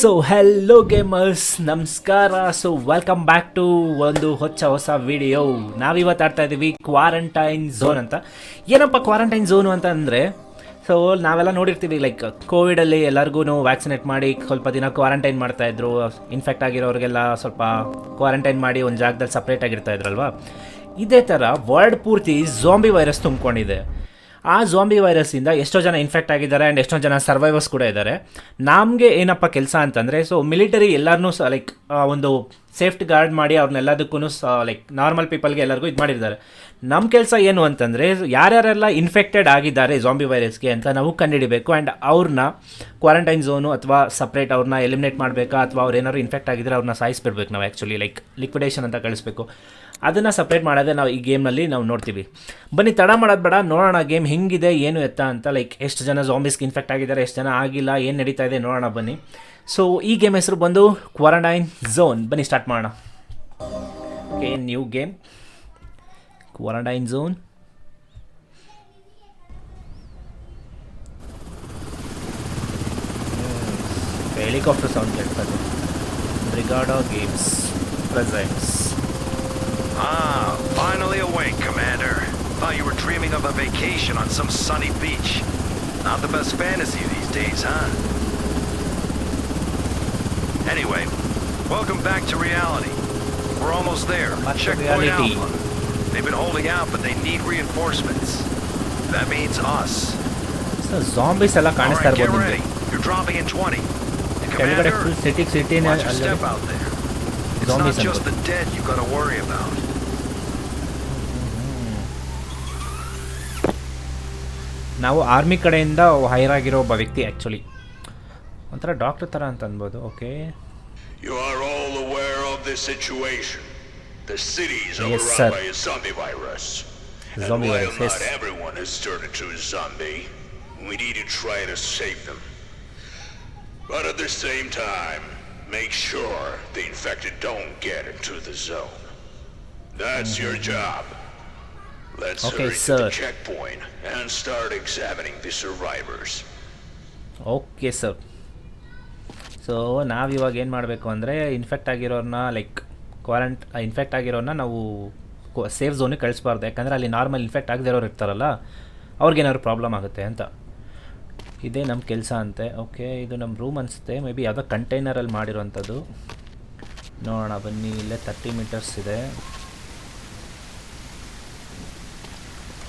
So hello gamers, ನಮಸ್ಕಾರ. So welcome back to ಒಂದು ಹೊಸ ವಿಡಿಯೋ. ನಾವಿವತ್ತು ಆಡ್ತಾ ಇದ್ದೀವಿ ಕ್ವಾರಂಟೈನ್ ಝೋನ್ ಅಂತ. ಏನಪ್ಪ ಕ್ವಾರಂಟೈನ್ ಝೋನು ಅಂತ ಅಂದರೆ, ಸೊ ನಾವೆಲ್ಲ ನೋಡಿರ್ತೀವಿ, ಲೈಕ್ ಕೋವಿಡಲ್ಲಿ ಎಲ್ಲರಿಗೂ ವ್ಯಾಕ್ಸಿನೇಟ್ ಮಾಡಿ ಸ್ವಲ್ಪ ದಿನ ಕ್ವಾರಂಟೈನ್ ಮಾಡ್ತಾಯಿದ್ರು. ಇನ್ಫೆಕ್ಟ್ ಆಗಿರೋರಿಗೆಲ್ಲ ಸ್ವಲ್ಪ ಕ್ವಾರಂಟೈನ್ ಮಾಡಿ ಒಂದು ಜಾಗದಲ್ಲಿ ಸಪ್ರೇಟ್ ಆಗಿರ್ತಾ ಇದ್ರಲ್ವ. ಇದೇ ಥರ ವರ್ಲ್ಡ್ ಪೂರ್ತಿ ಝಾಂಬಿ ವೈರಸ್ ತುಂಬಿಕೊಂಡಿದೆ. ಆ ಝಾಂಬಿ ವೈರಸ್ಸಿಂದ ಎಷ್ಟೋ ಜನ ಇನ್ಫೆಕ್ಟ್ ಆಗಿದ್ದಾರೆ ಆ್ಯಂಡ್ ಎಷ್ಟೋ ಜನ ಸರ್ವೈವರ್ಸ್ ಕೂಡ ಇದ್ದಾರೆ. ನಮಗೆ ಏನಪ್ಪ ಕೆಲಸ ಅಂತಂದರೆ, ಸೊ ಮಿಲಿಟರಿ ಎಲ್ಲರನ್ನೂ ಲೈಕ್ ಒಂದು ಸೇಫ್ಟಿ ಗಾರ್ಡ್ ಮಾಡಿ ಅವ್ರನ್ನೆಲ್ಲದಕ್ಕೂ ಲೈಕ್ ನಾರ್ಮಲ್ ಪೀಪಲ್ಗೆ ಎಲ್ಲರಿಗೂ ಇದು ಮಾಡಿದ್ದಾರೆ. ನಮ್ಮ ಕೆಲಸ ಏನು ಅಂತಂದರೆ, ಯಾರ್ಯಾರೆಲ್ಲ ಇನ್ಫೆಕ್ಟೆಡ್ ಆಗಿದ್ದಾರೆ ಝಾಂಬಿ ವೈರಸ್ಗೆ ಅಂತ ನಾವು ಕಂಡುಹಿಡಿಬೇಕು ಆ್ಯಂಡ್ ಅವ್ರನ್ನ ಕ್ವಾರಂಟೈನ್ ಝೋನು ಅಥವಾ ಸಪ್ರೇಟ್ ಅವ್ರನ್ನ ಎಲಿಮಿನೇಟ್ ಮಾಡಬೇಕಾ, ಅಥವಾ ಅವ್ರು ಏನಾದ್ರು ಇನ್ಫೆಕ್ಟ್ ಆಗಿದ್ರೆ ಅವ್ರನ್ನ ಸಾಯಿಸ್ಬಿಡ್ಬೇಕು ನಾವು. ಆ್ಯಕ್ಚುಲಿ ಲೈಕ್ ಲಿಕ್ವಿಡೇಷನ್ ಅಂತ ಕಳಿಸ್ಬೇಕು. ಅದನ್ನು ಸಪ್ರೇಟ್ ಮಾಡೋದೇ ನಾವು ಈ ಗೇಮ್ನಲ್ಲಿ ನಾವು ನೋಡ್ತೀವಿ. ಬನ್ನಿ, ತಡ ಮಾಡೋದು ಬೇಡ, ನೋಡೋಣ ಗೇಮ್ ಹೆಂಗಿದೆ ಏನು ಎತ್ತ ಅಂತ. ಲೈಕ್ ಎಷ್ಟು ಜನ ಝಾಂಬೀಸ್ಗೆ ಇನ್ಫೆಕ್ಟ್ ಆಗಿದ್ದಾರೆ, ಎಷ್ಟು ಜನ ಆಗಿಲ್ಲ, ಏನು ನಡೀತಾ ಇದೆ ನೋಡೋಣ ಬನ್ನಿ. ಸೊ ಈ ಗೇಮ್ ಹೆಸರು ಬಂದು ಕ್ವಾರಂಟೈನ್ ಝೋನ್. ಬನ್ನಿ ಸ್ಟಾರ್ಟ್ ಮಾಡೋಣ. Okay, new game quarantine zone. Helicopter sound ಕೇಳ್ತದೆ. Brigada games presents. Finally awake, Commander. Thought you were dreaming of a vacation on some sunny beach. Not the best fantasy these days, huh? Anyway, welcome back to reality. We're almost there. Checkpoint Alpha. They've been holding out, but they need reinforcements. That means us. So zombies alla ಕಾಣಿಸ್ತಾ Alright, get ಇರಬಹುದು ready. ನಿಮಗೆ. You're dropping in 20. And ಕೆಳಗಡೆ Commander, full city watch your step out there. It's not Zombies just the dead you gotta worry about. ನಾವು army ಕಡೆಯಿಂದ hire ಆಗಿರೋ ಒಬ್ಬ ವ್ಯಕ್ತಿ. Actually ಒಂಥರ ಡಾಕ್ಟರ್ ಥರ ಅಂತ ಅನ್ಬೋದು. Okay, You are all aware of the situation. The city is Yes, overrun sir. by a zombie virus. Zombie and while virus, yes. not everyone has turned into a zombie, we need to try to save them. But at the same time, make sure the infected don't get into the zone. That's your job. Let's Okay, hurry to sir. the checkpoint and start examining the survivors. Okay sir. So ನಾವಿವಾಗ ಏನು ಮಾಡಬೇಕು ಅಂದರೆ, infect ಆಗಿರೋರನ್ನ like infect ಆಗಿರೋರನ್ನ ನಾವು safe ಝೋನಿಗೆ ಕಳಿಸ್ಬಾರ್ದು. ಯಾಕಂದರೆ ಅಲ್ಲಿ normal infect ಆಗದಿರೋರು ಇರ್ತಾರಲ್ಲ, ಅವ್ರಿಗೇನಾದ್ರು problem ಆಗುತ್ತೆ ಅಂತ. ಇದೇ ನಮ್ಮ ಕೆಲಸ ಅಂತೆ. ಓಕೆ, ಇದು ನಮ್ಮ ರೂಮ್ ಅನಿಸುತ್ತೆ. ಮೇ ಬಿ ಯಾವುದೋ ಕಂಟೈನರಲ್ಲಿ ಮಾಡಿರೋವಂಥದ್ದು. ನೋಡೋಣ ಬನ್ನಿ. ಇಲ್ಲೇ 30 ಮೀಟರ್ಸ್ ಇದೆ.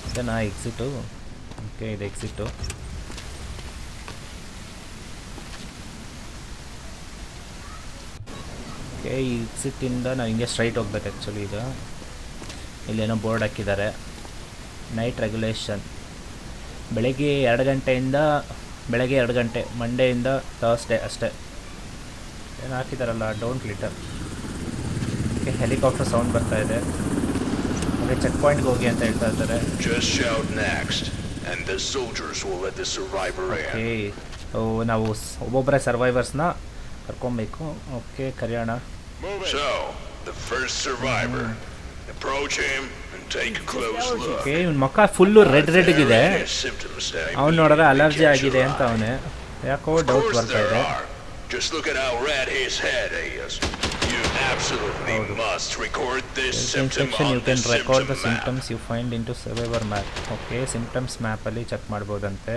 ಇದೆನಾ ಎಕ್ಸಿಟು? ಓಕೆ, ಇದು ಎಕ್ಸಿಟು. ಓಕೆ, ಈ ಎಕ್ಸಿಟ್ಟಿಂದ ನಾವು ಹಿಂಗೆ ಸ್ಟ್ರೈಟ್ ಹೋಗ್ಬೇಕು. ಆ್ಯಕ್ಚುಲಿ ಈಗ ಇಲ್ಲೇನೋ ಬೋರ್ಡ್ ಹಾಕಿದ್ದಾರೆ, ನೈಟ್ ರೆಗ್ಯುಲೇಷನ್. ಬೆಳಗ್ಗೆ 2 ಗಂಟೆ ಮಂಡೆಯಿಂದ ಥರ್ಸ್ಡೇ ಅಷ್ಟೇ. ಏನು ಹಾಕಿದಾರಲ್ಲ, don't litter. Okay, helicopter sound ಬರ್ತಾ ಇದೆ. ಓಕೆ, ಚೆಕ್ ಪಾಯಿಂಟ್ಗೆ ಹೋಗಿ ಅಂತ ಹೇಳ್ತಾ ಇದ್ದಾರೆ. Just shout next, and the soldiers will let the survivor in. Okay, ನಾವು ಒಬ್ಬೊಬ್ಬರೇ ಸರ್ವೈವರ್ಸ್ನ ಕರ್ಕೊಬೇಕು. ಓಕೆ, ಕರೆಯೋಣ. So, the first survivor. Approach him and take a close look. Okay, ಇವ್ನ ಮುಖ ಫುಲ್ಲು ರೆಡ್ಗಿದೆ. Any symptoms that ಅವ್ನು ನೋಡಿದ್ರೆ ಅಲರ್ಜಿ catch ಆಗಿದೆ your ಅಂತ eye? ಅವನೇ. ಯಾಕೋ Of ಡೌಟ್ course ಬರ್ತಾ there ಇದೆ. are. Just look at how red his head is. You absolutely must record this symptom infection you on the can record the symptom map. Symptoms you find in to survivor map. Okay, symptoms ಮ್ಯಾಪಲ್ಲಿ check ಮಾಡ್ಬೋದಂತೆ.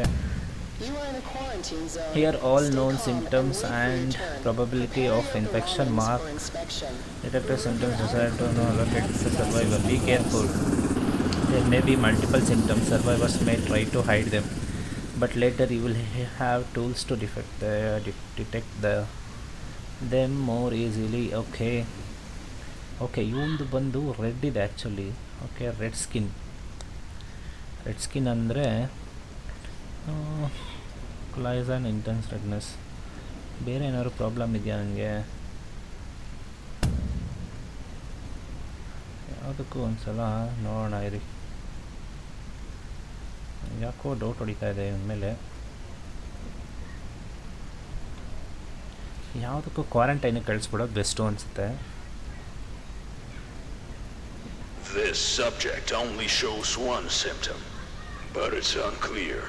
You are in a quarantine zone. Here all Stay known calm symptoms and wait for your and turn. probability of Prepare your infection belongings mark. for inspection. Detected symptoms decided to know allocate the survivor. Be careful. There may be multiple symptoms. Survivors may try to hide them, but later you will have tools to detect them more easily. Okay, ಇವಂದು ಬಂದು red ಇದೆ actually. Okay, red skin ಅಂದರೆ ಕ್ಲೈಸ್ and intense redness. ಬೇರೆ ಏನಾದ್ರು problem ಇದೆಯಾ ನನಗೆ? ಯಾವುದಕ್ಕೂ ಒಂದು ಸಲ ನೋಡೋಣ ಇರಿ. ಯಾಕೋ ಡೌಟ್ ಹೊಡಿತಾ ಇದೆ ಇವನ ಮೇಲೆ. ಯಾವುದಕ್ಕೂ ಕ್ವಾರಂಟೈನಿಗೆ ಕಳಿಸ್ಬಿಡೋದು ಬೆಸ್ಟು ಅನಿಸುತ್ತೆ. This subject only shows one symptom, but it's unclear.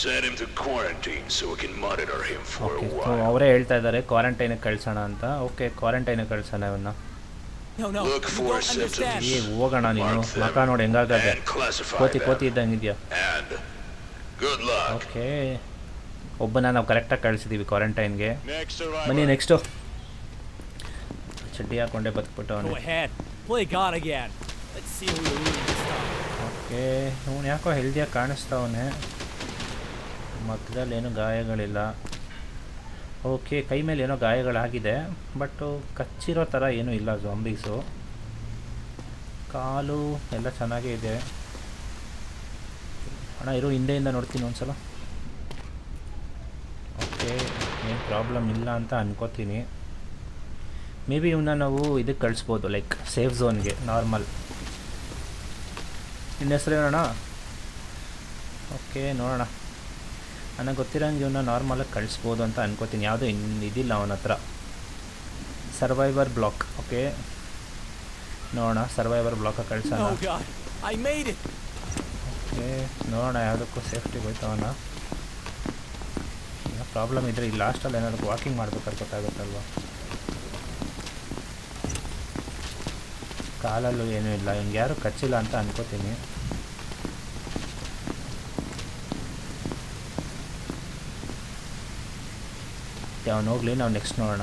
Send him to quarantine so we can monitor him for okay a so while. ಅವರೇ ಹೇಳ್ತಾ ಇದ್ದಾರೆ ಕ್ವಾರಂಟೈನಿಗೆ ಕಳ್ಸೋಣ ಅಂತ. ಓಕೆ ಕ್ವಾರಂಟೈನಿಗೆ ಕಳ್ಸೋಣ ಇವನ್ನ. No, Look you for don't understand. ಏ ಹೋಗೋಣ ನೀನು, Mark them ಮಕ ನೋಡಿ ಹೆಂಗಾಗದೆ, and classify ಕೋತಿ them. ಕೋತಿ ಇದ್ದಂಗಿದೆಯಾ. And good luck. ಓಕೆ ಒಬ್ಬನ ನಾವು ಕರೆಕ್ಟಾಗಿ ಕಳಿಸಿದ್ದೀವಿ ಕ್ವಾರಂಟೈನ್ಗೆ. Next ಬನ್ನಿ survivor. ನೆಕ್ಸ್ಟು. ಚಡ್ಡಿ ಹಾಕೊಂಡೆ ಬದುಕ್ಬಿಟ್ಟು ಅವನು. Go ahead. Play God again. Let's see who you're rooting this time. Okay ಇವನು ಯಾಕೋ ಹೆಲ್ದಿಯಾಗಿ ಕಾಣಿಸ್ತಾವನೆ, ಮಕ್ಕದಲ್ಲಿ ಏನೂ ಗಾಯಗಳಿಲ್ಲ. ಓಕೆ ಕೈ ಮೇಲೆ ಏನೋ ಗಾಯಗಳಾಗಿದೆ, ಬಟ್ಟು ಕಚ್ಚಿರೋ ಥರ ಏನೂ ಇಲ್ಲ ಜಾಂಬೀಸು. ಕಾಲು ಎಲ್ಲ ಚೆನ್ನಾಗೇ ಇದೆ. ಅಣ್ಣ ಇರೋ ಹಿಂದೆಯಿಂದ ನೋಡ್ತೀನಿ ಒಂದ್ಸಲ. ಓಕೆ ಏನು ಪ್ರಾಬ್ಲಮ್ ಇಲ್ಲ ಅಂತ ಅನ್ಕೋತೀನಿ. ಮೇ ಬಿ ಇವನ್ನ ನಾವು ಇದಕ್ಕೆ ಕಳಿಸ್ಬೋದು, ಲೈಕ್ ಸೇಫ್ ಝೋನ್ಗೆ ನಾರ್ಮಲ್. ನಿನ್ನ ಹೆಸರೇನೋಣ? ಓಕೆ ನೋಡೋಣ. ನನಗೆ ಗೊತ್ತಿರೋಂಗೆ ಇವನ್ನ ನಾರ್ಮಲಾಗಿ ಕಳಿಸ್ಬೋದು ಅಂತ ಅನ್ಕೋತೀನಿ. ಯಾವುದೂ ಇದಿಲ್ಲ ಅವನ ಹತ್ರ. Survivor block. ಓಕೆ ನೋಡೋಣ, ಸರ್ವೈವರ್ ಬ್ಲಾಕಾಗಿ ಕಳ್ಸೋಣ. Oh God, I made it. Okay ನೋಡೋಣ ಯಾವುದಕ್ಕೂ ಸೇಫ್ಟಿಗೆ ಹೋಯ್ತವನ. ಏನೋ ಪ್ರಾಬ್ಲಮ್ ಇದ್ದರೆ ಈ ಲಾಸ್ಟಲ್ಲಿ ಏನಾದ್ರು ವಾಕಿಂಗ್ ಮಾಡ್ಬೇಕಾದ್ರೆ ಗೊತ್ತಾಗುತ್ತಲ್ವ. ಕಾಲಲ್ಲೂ ಏನೂ ಇಲ್ಲ, ಹಿಂಗೆ ಯಾರೂ ಕಚ್ಚಿಲ್ಲ ಅಂತ ಅನ್ಕೋತೀನಿ. ಅವನು ಹೋಗಲಿ, ನಾವು ನೆಕ್ಸ್ಟ್ ನೋಡೋಣ.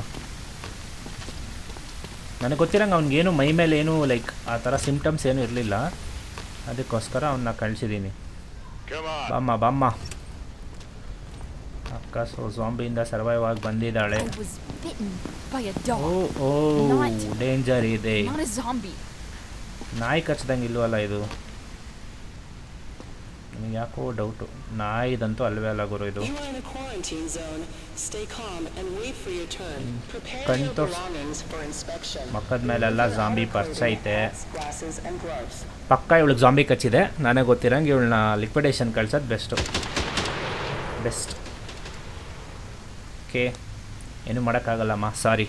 ನನಗೆ ಗೊತ್ತಿರಂಗೆ ಅವ್ನಿಗೇನು ಮೈ ಮೇಲೆ ಏನು ಲೈಕ್ ಆ ಥರ ಸಿಮ್ಟಮ್ಸ್ ಏನೂ ಇರಲಿಲ್ಲ, ಅದಕ್ಕೋಸ್ಕರ ಅವನ್ನ ಕಳಿಸಿದ್ದೀನಿ. Come on. ಬಾಮ್ಮ ಬಾಮ್ಮ. ಅಕ್ಕ ಝಾಂಬಿಯಿಂದ ಸರ್ವೈವ್ ಆಗಿ ಬಂದಿದ್ದಾಳೆ. I was bitten by a oh dog, oh danger ಇದೆ. not a zombie. ನಾಯಿ ಕಚ್ದಂಗೆ ಇಲ್ವಲ್ಲ ಇದು. ನನಗೆ ಯಾಕೋ ಡೌಟು, ನಾಯಿದಂತೂ ಅಲ್ವೇ ಅಲ್ಲ ಗುರು ಇದು. You are in a quarantine zone. Stay calm and wait for your turn. Prepare Kani your tors- belongings for inspection. ಮಕ್ಕದ ಮೇಲೆಲ್ಲ ಜಾಂಬಿ ಪರ್ಚ ಐತೆ. Glasses and gloves. ಪಕ್ಕ ಇವಳಿಗೆ ಜಾಂಬಿ ಕಚ್ಚಿದೆ. ನನಗೆ ಗೊತ್ತಿರಂಗೆ ಇವಳನ್ನ ಲಿಕ್ವಿಡೇಷನ್ ಕಳ್ಸೋದು ಬೆಸ್ಟ್. ಓಕೆ ಏನು ಮಾಡೋಕ್ಕಾಗಲ್ಲಮ್ಮ, sorry.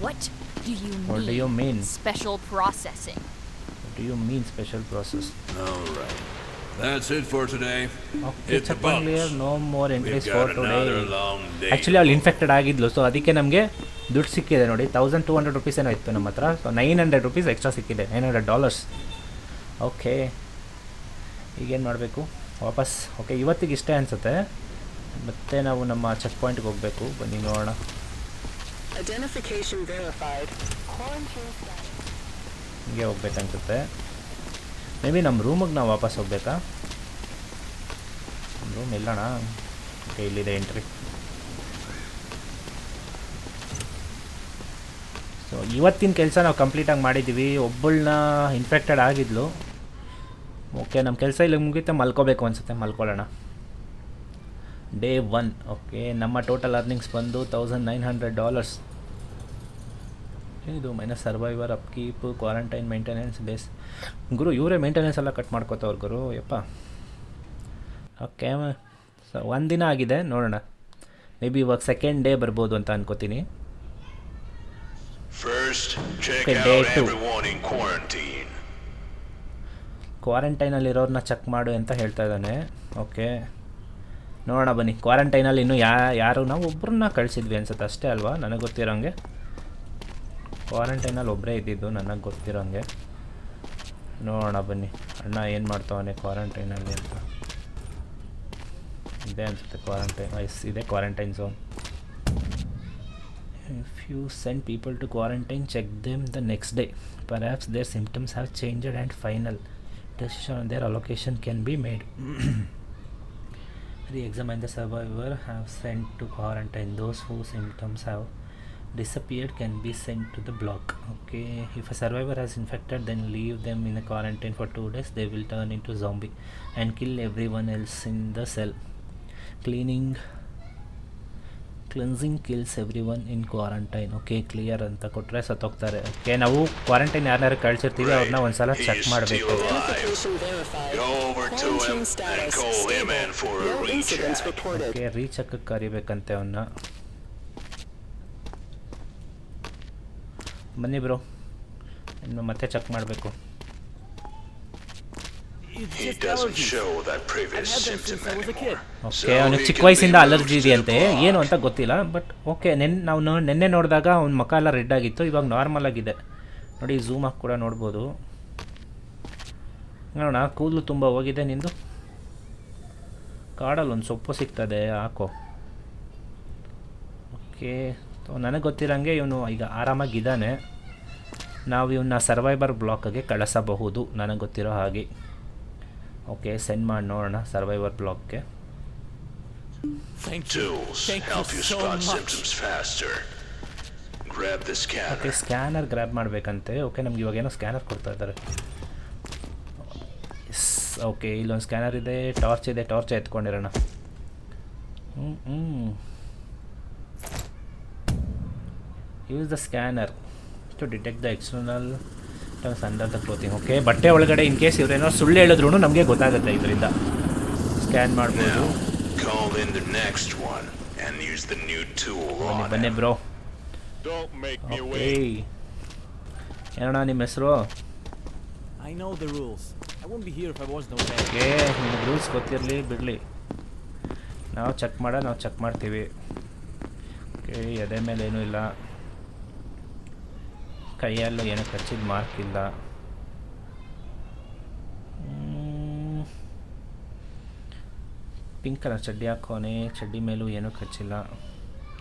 What do you What do you mean? Special processing. Do you mean special process? All right. That's it for today. Okay Hit the check bumps. Clear, no more We've entries got for today. another long day. Actually ಅವಳು infected ಆಗಿದ್ಲು, so ಅದಕ್ಕೆ ನಮಗೆ ದುಡ್ಡು ಸಿಕ್ಕಿದೆ ನೋಡಿ. 1200 rupees ಏನೋ ಇತ್ತು ನಮ್ಮ ಹತ್ರ, ಸೊ 900 ರುಪೀಸ್ ಎಕ್ಸ್ಟ್ರಾ ಸಿಕ್ಕಿದೆ, $900. ಓಕೆ ಈಗೇನು ಮಾಡಬೇಕು ವಾಪಸ್? ಓಕೆ ಇವತ್ತಿಗೆ ಇಷ್ಟೇ ಅನಿಸುತ್ತೆ. ಮತ್ತೆ ನಾವು ನಮ್ಮ ಚೆಕ್ ಪಾಯಿಂಟ್ಗೆ ಹೋಗಬೇಕು. ಬನ್ನಿ ನೋಡೋಣ. Identification verified. Quarantine status. ಹಿಂಗೆ ಹೋಗ್ಬೇಕನ್ಸುತ್ತೆ. ಮೇ ಬಿ ನಮ್ಮ ರೂಮಿಗೆ ನಾವು ವಾಪಸ್ ಹೋಗ್ಬೇಕಾ? ನಮ್ಮ ರೂಮ್ ಇಲ್ಲಣ್ಣ. ಓಕೆ ಇಲ್ಲಿದೆ ಎಂಟ್ರಿ. ಸೊ ಇವತ್ತಿನ ಕೆಲಸ ನಾವು ಕಂಪ್ಲೀಟಾಗಿ ಮಾಡಿದ್ದೀವಿ. ಒಬ್ಬಳನ್ನ ಇನ್ಫೆಕ್ಟೆಡ್ ಆಗಿದ್ಲು. ಓಕೆ ನಮ್ಮ ಕೆಲಸ ಇಲ್ಲಿ ಮುಗಿತಾ ಮಲ್ಕೋಬೇಕು ಅನಿಸುತ್ತೆ, ಮಲ್ಕೊಳ್ಳೋಣ. ಡೇ 1. ಓಕೆ ನಮ್ಮ ಟೋಟಲ್ ಅರ್ನಿಂಗ್ಸ್ ಬಂದು $1900. ಇದು minus survivor, upkeep, quarantine, maintenance, days. ಗುರು ಇವರೇ ಮೇಂಟೆನೆನ್ಸ್ ಎಲ್ಲ ಕಟ್ ಮಾಡ್ಕೋತವ್ರು ಗುರು, ಯಪ್ಪ. ಓಕೆ ಸೊ ಒಂದಿನ ಆಗಿದೆ, ನೋಡೋಣ. ಮೇ ಬಿ ಇವಾಗ ಸೆಕೆಂಡ್ ಡೇ ಬರ್ಬೋದು ಅಂತ ಅನ್ಕೋತೀನಿ. First, check Okay, out day 2. everyone in quarantine. ಕ್ವಾರಂಟೈನಲ್ಲಿರೋರನ್ನ check ಮಾಡು ಅಂತ ಹೇಳ್ತಾ ಇದ್ದಾನೆ. ಓಕೆ ನೋಡೋಣ ಬನ್ನಿ. ಕ್ವಾರಂಟೈನಲ್ಲಿ ಇನ್ನೂ ಯಾರು ನಾವು ಒಬ್ಬರನ್ನ ಕಳಿಸಿದ್ವಿ ಅನ್ಸುತ್ತೆ ಅಷ್ಟೇ ಅಲ್ವಾ, ನನಗೆ ಗೊತ್ತಿರೋಂಗೆ. ಕ್ವಾರಂಟೈನಲ್ಲಿ ಒಬ್ಬರೇ ಇದ್ದಿದ್ದು ನನಗೆ ಗೊತ್ತಿರೋಂಗೆ. ನೋಡೋಣ ಬನ್ನಿ ಅಣ್ಣ ಏನು ಮಾಡ್ತಾವನೆ ಕ್ವಾರಂಟೈನಲ್ಲಿ ಅಂತ. ಇದೆ ಅನಿಸುತ್ತೆ ಕ್ವಾರಂಟೈನ್, ಇದೆ quarantine zone. If you send people to quarantine, check them the next day. Perhaps their symptoms have changed and final decision on their allocation can be made. Re-examine the survivor have sent to quarantine. Those whose symptoms have disappeared can be sent to the block. Okay, if a survivor has infected, then leave them in a quarantine for 2 days. They will turn into zombie and kill everyone else in the cell. Cleansing kills everyone in quarantine. Okay clear ಅಂತ ಕೊಟ್ಟರೆ ಸತ್ತೋಗ್ತಾರೆ. Okay ನಾವು quarantine ಯಾರ್ಯಾರು ಕಳಿಸಿರ್ತೀವಿ ಅವ್ರನ್ನ ಒಂದ್ಸಲ check ಮಾಡಬೇಕು. Identification verified. Go over to Quarantine him status and call him stable. in for a No incidents recheck. reported. Okay ರೀಚೆಕ್ಗೆ ಕರಿಬೇಕಂತೆ ಅವನ್ನ. ಬನ್ನಿ ಬ್ರೋ, ಇನ್ನು ಮತ್ತೆ ಚೆಕ್ ಮಾಡಬೇಕು. It's He just doesn't allergies. show that I've previous had them symptom since I was a anymore. kid. Okay ಅವನಿಗೆ ಚಿಕ್ಕ ವಯಸ್ಸಿಂದ ಅಲರ್ಜಿ ಇದೆಯಂತೆ, ಏನು ಅಂತ ಗೊತ್ತಿಲ್ಲ. ಬಟ್ ಓಕೆ, ನಾವು ನಿನ್ನೆ ನೋಡಿದಾಗ ಅವ್ನ ಮುಖ ಎಲ್ಲ ರೆಡ್ ಆಗಿತ್ತು, ಇವಾಗ ನಾರ್ಮಲ್ ಆಗಿದೆ ನೋಡಿ. ಝೂಮ್ ಹಾಕಿ ಕೂಡ ನೋಡ್ಬೋದು. ನೋಡೋಣ, ಕೂದಲು ತುಂಬ ಹೋಗಿದೆ ನಿಂದು. ಕಾಡಲ್ಲಿ ಒಂದು ಸೊಪ್ಪು ಸಿಗ್ತದೆ, ಹಾಕೋ. ಓಕೆ, ನನಗೆ ಗೊತ್ತಿರೋಂಗೆ ಇವನು ಈಗ ಆರಾಮಾಗಿದ್ದಾನೆ. ನಾವು ಇವನ್ನ ಸರ್ವೈವರ್ ಬ್ಲಾಕ್ಗೆ ಕಳಿಸಬಹುದು ನನಗೆ ಗೊತ್ತಿರೋ ಹಾಗೆ. ಓಕೆ, ಸೆಂಡ್ ಮಾಡಿ ನೋಡೋಣ survivor ಬ್ಲಾಕ್ಗೆ. Thank you. Tools Thank you help you so spot much. symptoms faster. Grab the okay, scanner. Scanner grab ಮಾಡಬೇಕಂತೆ. ಓಕೆ, ನಮ್ಗೆ ಇವಾಗ ಏನೋ ಸ್ಕ್ಯಾನರ್ ಕೊಡ್ತಾ ಇದ್ದಾರೆ. ಎಸ್, ಓಕೆ, ಇಲ್ಲೊಂದು ಸ್ಕ್ಯಾನರ್ ಇದೆ, ಟಾರ್ಚ್ ಇದೆ, ಟಾರ್ಚ್ ಎತ್ಕೊಂಡಿರೋಣ. Use the scanner to detect the external terms under the clothing. Okay, ಬಟ್ಟೆ ಒಳಗಡೆ ಇನ್ ಕೇಸ್ ಇವರೇನೋ ಸುಳ್ಳು ಹೇಳಿದ್ರು ನಮಗೆ ಗೊತ್ತಾಗುತ್ತೆ, ಇದರಿಂದ ಸ್ಕ್ಯಾನ್ ಮಾಡ್ಬೋದು. Call in the next one and use the new tool on ಬನ್ನಿ him. Bro. Don't make me okay, ಏನಣ್ಣ ನಿಮ್ಮ ಹೆಸರು? I know the rules. I wouldn't be here if I wasn't aware. Okay, ನಿಮ್ಗೆ rules ಗೊತ್ತಿರಲಿ ಬಿಡಲಿ, ನಾವು check ಮಾಡ್ತೀವಿ. Okay, ಎದೆ ಮೇಲೆ ಏನೂ ಇಲ್ಲ, ಕೈಯಲ್ಲೂ ಏನೂ ಕಚ್ಚಿದ ಮಾರ್ಕ್ ಇಲ್ಲ. ಪಿಂಕ್ ಕಲರ್ ಚಡ್ಡಿ ಹಾಕೋನೆ, ಚಡ್ಡಿ ಮೇಲೂ ಏನೂ ಕಚ್ಚಿಲ್ಲ.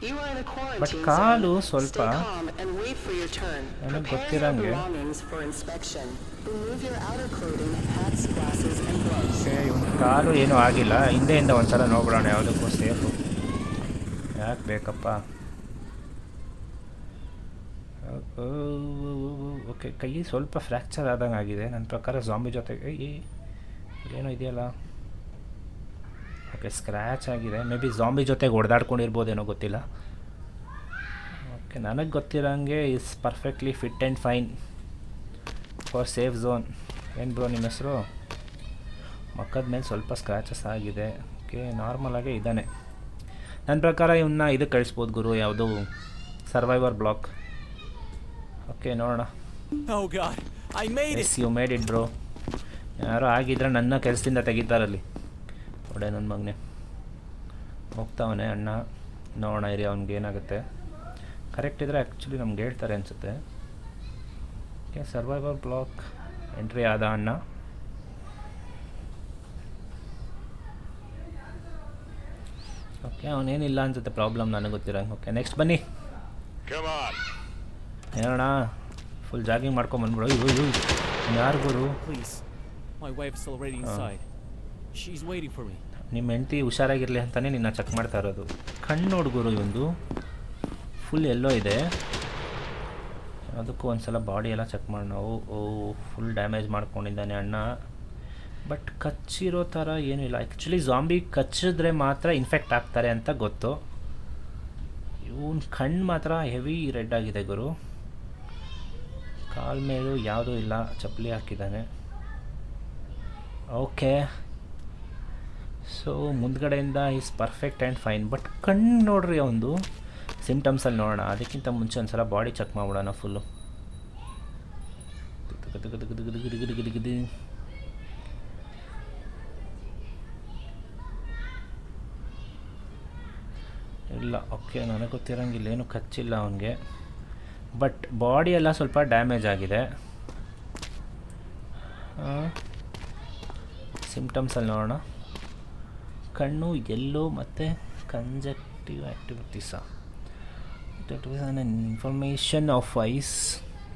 You are in a quarantine but call zone. ಸ್ವಲ್ಪ Stay calm and wait for your turn. ನನಗೆ Prepare your ಗೊತ್ತಿರಂಗೆ. belongings for inspection. Remove your outer clothing, hats, glasses, and gloves. Okay, ಇವನ ಕಾಲು ಏನೂ ಆಗಿಲ್ಲ. ಹಿಂದೆಯಿಂದ ಒಂದ್ಸಲ ನೋಡ್ಬಿಡೋಣ, ಯಾವುದಕ್ಕೂ ಸೇಫು. ಯಾಕೆ ಬೇಕಪ್ಪ. ಓಕೆ, ಕೈ ಸ್ವಲ್ಪ ಫ್ರ್ಯಾಕ್ಚರ್ ಆದಂಗೆ ಆಗಿದೆ ನನ್ನ ಪ್ರಕಾರ. ಝಾಂಬಿ ಜೊತೆಗೆ ಏನೋ ಇದೆಯಲ್ಲ. ಓಕೆ, ಸ್ಕ್ರ್ಯಾಚ್ ಆಗಿದೆ, ಮೇ ಬಿ ಝಾಂಬಿ ಜೊತೆಗೆ ಹೊಡೆದಾಡ್ಕೊಂಡಿರ್ಬೋದೇನೋ ಗೊತ್ತಿಲ್ಲ. ಓಕೆ, ನನಗೆ ಗೊತ್ತಿರೋಂಗೆ is perfectly fit and fine for safe zone. ಏನು ಬ್ರೋ ನಿಮ್ಮ ಹೆಸರು? ಮಕ್ಕದ ಮೇಲೆ ಸ್ವಲ್ಪ ಸ್ಕ್ರ್ಯಾಚಸ್ ಆಗಿದೆ. ಓಕೆ, ನಾರ್ಮಲಾಗೇ ಇದ್ದಾನೆ. ನನ್ನ ಪ್ರಕಾರ ಇವನ್ನ ಇದಕ್ಕೆ ಕಳಿಸ್ಬೋದು ಗುರು, ಯಾವುದು ಸರ್ವೈವರ್ ಬ್ಲಾಕ್. ಓಕೆ, ನೋಡೋಣ. Oh God, I made it. Yes, you made it bro. ಯಾರೋ ಆಗಿದ್ರೆ ನನ್ನ ಕೆಲಸದಿಂದ ತೆಗಿತಾರಲ್ಲಿ. ಒಡೆ ನನ್ನ ಮಗನೇ ಹೋಗ್ತಾವನೆ ಅಣ್ಣ. ನೋಡೋಣ ಇರಿ ಅವ್ನಿಗೆ ಏನಾಗುತ್ತೆ. ಕರೆಕ್ಟ್ ಇದ್ದರೆ ಆ್ಯಕ್ಚುಲಿ ನಮ್ಗೆ ಹೇಳ್ತಾರೆ ಅನಿಸುತ್ತೆ. ಓಕೆ, ಸರ್ವೈವರ್ ಬ್ಲಾಕ್ ಎಂಟ್ರಿ ಆದ ಅಣ್ಣ. ಓಕೆ, ಅವನೇನಿಲ್ಲ ಅನ್ಸುತ್ತೆ ಪ್ರಾಬ್ಲಮ್, ನನಗೆ ಗೊತ್ತಿರೋಂಗೆ. ಓಕೆ, ನೆಕ್ಸ್ಟ್ ಬನ್ನಿ. Come on. ಏನೋಣ, ಫುಲ್ ಜಾಗಿಂಗ್ ಮಾಡ್ಕೊಂಬಂದ್ಬಿಡು. ಇವು ಯಾರು ಗುರು? Please, my wife's already inside. She's waiting for me. ನಿಮ್ಮ ಹೆಂಡತಿ ಹುಷಾರಾಗಿರಲಿ ಅಂತಲೇ ನಿನ್ನ ಚೆಕ್ ಮಾಡ್ತಾ ಇರೋದು. ಕಣ್ಣು ನೋಡು ಗುರು, ಇವೊಂದು ಫುಲ್ ಎಲ್ಲೋ ಇದೆ. ಅದಕ್ಕೂ ಒಂದು ಸಲ ಬಾಡಿ ಎಲ್ಲ ಚೆಕ್ ಮಾಡಿ ನಾವು. ಫುಲ್ ಡ್ಯಾಮೇಜ್ ಮಾಡ್ಕೊಂಡಿದ್ದಾನೆ ಅಣ್ಣ. ಬಟ್ ಕಚ್ಚಿರೋ ಥರ ಏನೂ ಇಲ್ಲ. ಆ್ಯಕ್ಚುಲಿ ಝಾಂಬಿ ಕಚ್ಚಿದ್ರೆ ಮಾತ್ರ ಇನ್ಫೆಕ್ಟ್ ಆಗ್ತಾರೆ ಅಂತ ಗೊತ್ತು. ಇವನ್ ಕಣ್ಣು ಮಾತ್ರ ಹೆವಿ ರೆಡ್ ಆಗಿದೆ ಗುರು. ಕಾಲ್ ಮೇಲೂ ಯಾವುದೂ ಇಲ್ಲ, ಚಪ್ಪಲಿ ಹಾಕಿದ್ದಾನೆ. ಓಕೆ, ಸೊ ಮುಂದ್ಗಡೆಯಿಂದ is perfect and fine. But ಕಣ್ಣು ನೋಡ್ರಿ ಒಂದು ಸಿಮ್ಟಮ್ಸಲ್ಲಿ ನೋಡೋಣ. ಅದಕ್ಕಿಂತ ಮುಂಚೆ ಒಂದು ಸಲ ಬಾಡಿ ಚೆಕ್ ಮಾಡ್ಬಿಡೋಣ ಫುಲ್ಲು. ಇಲ್ಲ, ಓಕೆ, ನನಗೆ ಗೊತ್ತಿರೋಂಗಿಲ್ಲ, ಏನೂ ಕಚ್ಚಿಲ್ಲ ಅವನಿಗೆ. ಬಟ್ ಬಾಡಿ ಎಲ್ಲ ಸ್ವಲ್ಪ ಡ್ಯಾಮೇಜ್ ಆಗಿದೆ. ಸಿಮ್ಟಮ್ಸಲ್ಲಿ ನೋಡೋಣ. ಕಣ್ಣು ಎಲ್ಲೋ ಮತ್ತು ಕಂಜಕ್ಟಿವ್ ಆ್ಯಕ್ಟಿವಿಟೀಸಾ, information of eyes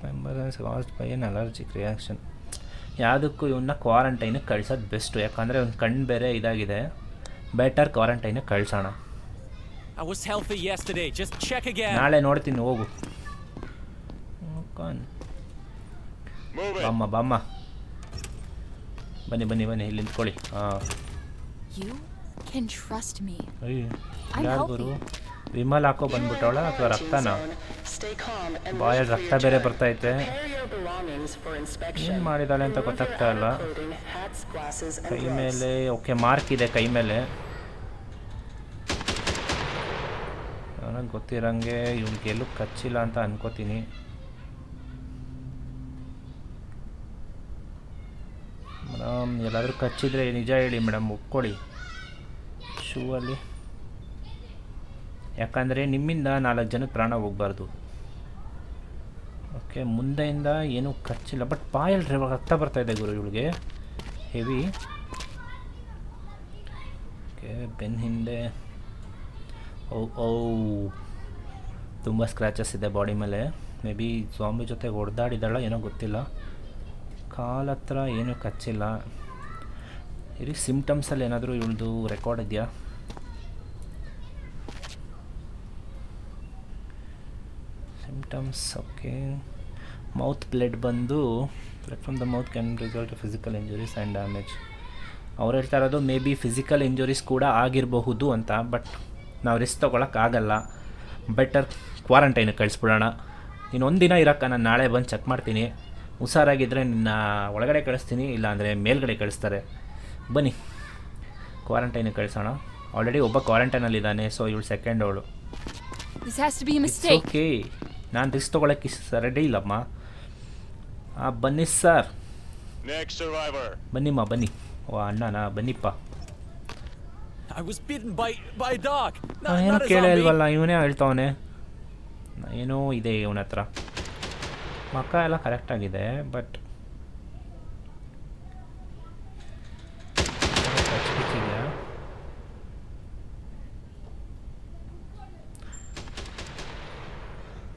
members caused by an allergic reaction. ಯಾವುದಕ್ಕೂ ಇವನ್ನ ಕ್ವಾರಂಟೈನಿಗೆ ಕಳ್ಸೋದು ಬೆಸ್ಟು, ಯಾಕಂದರೆ ಅವ್ನ ಕಣ್ಣು ಬೇರೆ ಇದಾಗಿದೆ. Better ಕ್ವಾರಂಟೈನಿಗೆ ಕಳ್ಸೋಣ. I was healthy yesterday. Just check again. ನಾಳೆ ನೋಡ್ತೀನಿ, ಹೋಗು. ಬಾಮ್ಮ ಬನ್ನಿ ಇಲ್ಲಿ ನಿಂತ್ಕೊಳ್ಳಿ. You can trust me. ಯಾರು ಗುರು? ವಿಮಲ್ ಹಾಕೋ ಬಂದ್ಬಿಟ್ಟವಳ ಅಥವಾ ರಕ್ತನ? Stay calm and ಬಾಯಲ್ಲಿ wait for ರಕ್ತ your ಬೇರೆ turn. ಬರ್ತೈತೆ. Prepare your belongings for inspection. ಏನು ಮಾಡಿದಾಳೆ ಅಂತ Remove your ಗೊತ್ತಾಗ್ತಾ ಇಲ್ಲ. outer clothing, hats, glasses, and ಕೈ gloves. ಮೇಲೆ ಓಕೆ ಮಾರ್ಕ್ ಇದೆ ಕೈ ಮೇಲೆ. ನನಗೆ ಗೊತ್ತಿರಂಗೆ ಇವ್ನಿಗೆ ಎಲ್ಲೂ ಕಚ್ಚಿಲ್ಲ ಅಂತ ಅನ್ಕೋತೀನಿ. ಮೇಡಮ್ ಎಲ್ಲಾದರೂ ಕಚ್ಚಿದ್ರೆ ನಿಜ ಹೇಳಿ ಮೇಡಮ್, ಒಪ್ಕೊಳ್ಳಿ ಶೂ ಅಲ್ಲಿ, ಯಾಕಂದರೆ ನಿಮ್ಮಿಂದ 4 ಜನಕ್ಕೆ ಪ್ರಾಣ ಹೋಗಬಾರ್ದು. ಓಕೆ, ಮುಂದೆಯಿಂದ ಏನೂ ಕಚ್ಚಿಲ್ಲ, ಬಟ್ ಬಾಯಲ್ಲಿ ರಕ್ತ ಬರ್ತಾಯಿದೆ ಗುರು ಇವಳಿಗೆ ಹೆವಿ. ಓಕೆ, ಬೆನ್ನ ಹಿಂದೆ ಓ ತುಂಬ ಸ್ಕ್ರ್ಯಾಚಸ್ ಇದೆ ಬಾಡಿ ಮೇಲೆ. ಮೇ ಬಿ ಜಾಂಬಿ ಜೊತೆ ಹೊಡೆದಾಡಿದಾಳ ಏನೋ ಗೊತ್ತಿಲ್ಲ. ಕಾಲ ಹತ್ರ ಏನೂ ಕಚ್ಚಿಲ್ಲ. ಇಲ್ಲಿ ಸಿಮ್ಟಮ್ಸಲ್ಲಿ ಏನಾದರೂ ಇವಳದು ರೆಕಾರ್ಡ್ ಇದೆಯಾ? Symptoms okay. ಮೌತ್ ಬ್ಲಡ್ ಬಂದು blood from the mouth can result physical injuries and damage. ಅವ್ರು ಹೇಳ್ತಾ ಇರೋದು ಮೇ ಬಿ ಫಿಸಿಕಲ್ ಇಂಜುರೀಸ್ ಕೂಡ ಆಗಿರಬಹುದು ಅಂತ, ಬಟ್ ನಾವು ರಿಸ್ಕ್ ತೊಗೊಳಕ್ಕಾಗಲ್ಲ. ಬೆಟರ್ ಕ್ವಾರಂಟೈನಿಗೆ ಕಳಿಸ್ಬಿಡೋಣ. ನೀನು ಒಂದು ದಿನ ಇರೋಕ್ಕ ನಾನು ನಾಳೆ ಬಂದು ಚೆಕ್ ಮಾಡ್ತೀನಿ. ಹುಷಾರಾಗಿದ್ದರೆ ನಿನ್ನ ಒಳಗಡೆ ಕಳಿಸ್ತೀನಿ, ಇಲ್ಲಾಂದರೆ ಮೇಲ್ಗಡೆ ಕಳಿಸ್ತಾರೆ. ಬನ್ನಿ ಕ್ವಾರಂಟೈನಿಗೆ ಕಳಿಸೋಣ. ಆಲ್ರೆಡಿ ಒಬ್ಬ ಕ್ವಾರಂಟೈನಲ್ಲಿದ್ದಾನೆ, ಸೊ ಇವಳು ಸೆಕೆಂಡ್ ಅವಳು. ಓಕೆ, ನಾನು ರಿಸ್ಕ್ ತೊಗೊಳಕ್ಕೆ ರೆಡಿ ಇಲ್ಲಮ್ಮ. ಬನ್ನಿ ಸರ್, ಬನ್ನಿಮ್ಮ ಬನ್ನಿ. ಓ ಅಣ್ಣನಾ, ಬನ್ನಿಪ್ಪ. I was bitten by a dog. ಏನು Not a ಕೇಳೇ zombie. ಇಲ್ವಲ್ಲ, ಇವನೇ ಹೇಳ್ತಾವನೆ. ಏನೋ ಇದೆ ಇವನ ಹತ್ರ, ಮಕ್ಕ ಎಲ್ಲ ಕರೆಕ್ಟಾಗಿದೆ, ಬಟ್